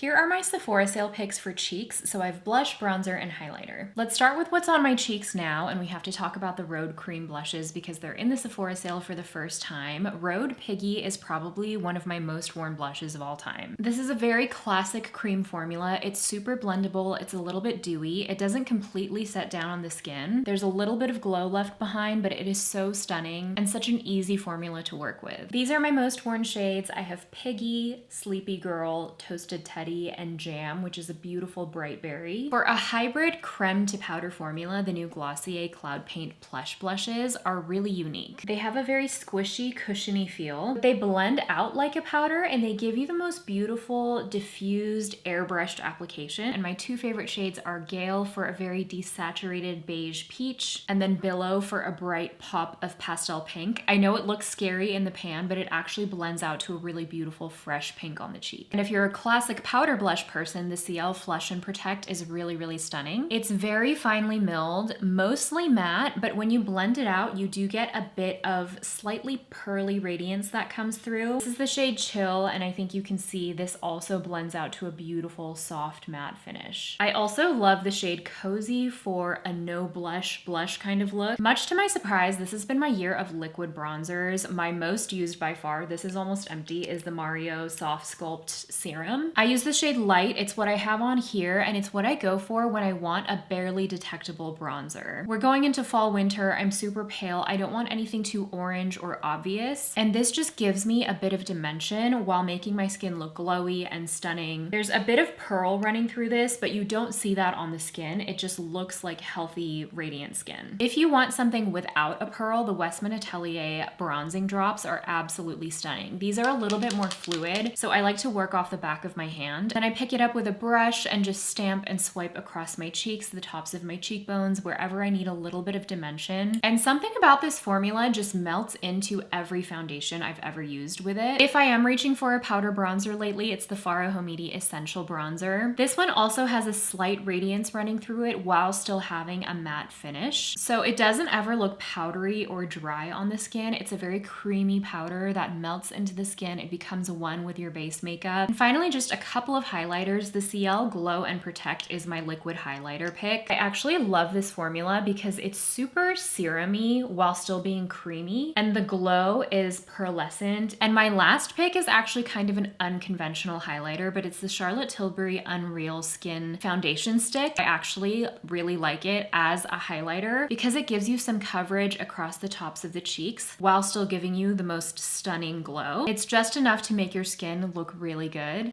Here are my Sephora sale picks for cheeks. So I have blush, bronzer, and highlighter. Let's start with what's on my cheeks now, and we have to talk about the Rhode Cream blushes because they're in the Sephora sale for the first time. Rhode Piggy is probably one of my most worn blushes of all time. This is a very classic cream formula. It's super blendable, it's a little bit dewy, it doesn't completely set down on the skin. There's a little bit of glow left behind, but it is so stunning and such an easy formula to work with. These are my most worn shades. I have Piggy, Sleepy Girl, Toasted Teddy, and Jam, which is a beautiful bright berry. For a hybrid creme to powder formula, the new Glossier Cloud Paint Plush blushes are really unique. They have a very squishy, cushiony feel. They blend out like a powder and they give you the most beautiful, diffused, airbrushed application. And my two favorite shades are Gale for a very desaturated beige peach, and then Billow for a bright pop of pastel pink. I know it looks scary in the pan, but it actually blends out to a really beautiful, fresh pink on the cheek. And if you're a classic powder blush person, the CL Flush and Protect is really, really stunning. It's very finely milled, mostly matte, but when you blend it out, you do get a bit of slightly pearly radiance that comes through. This is the shade Chill, and I think you can see this also blends out to a beautiful, soft matte finish. I also love the shade Cozy for a no blush kind of look. Much to my surprise, this has been my year of liquid bronzers. My most used by far, this is almost empty, is the Mario Soft Sculpt Serum. I use the shade Light. It's what I have on here, and it's what I go for when I want a barely detectable bronzer. We're going into fall winter. I'm super pale. I don't want anything too orange or obvious, and this just gives me a bit of dimension while making my skin look glowy and stunning. There's a bit of pearl running through this, but you don't see that on the skin. It just looks like healthy, radiant skin. If you want something without a pearl, the Westman Atelier bronzing drops are absolutely stunning. These are a little bit more fluid, so I like to work off the back of my hand. Then I pick it up with a brush and just stamp and swipe across my cheeks, the tops of my cheekbones, wherever I need a little bit of dimension. And something about this formula just melts into every foundation I've ever used with it. If I am reaching for a powder bronzer lately, it's the Farah Homidi Essential Bronzer. This one also has a slight radiance running through it while still having a matte finish. So it doesn't ever look powdery or dry on the skin. It's a very creamy powder that melts into the skin. It becomes one with your base makeup. And finally, just a couple of highlighters. The CL Glow and Protect is my liquid highlighter pick. I actually love this formula because it's super serum-y while still being creamy, and the glow is pearlescent. And my last pick is actually kind of an unconventional highlighter, but it's the Charlotte Tilbury Unreal Skin Foundation Stick. I actually really like it as a highlighter because it gives you some coverage across the tops of the cheeks while still giving you the most stunning glow. It's just enough to make your skin look really good.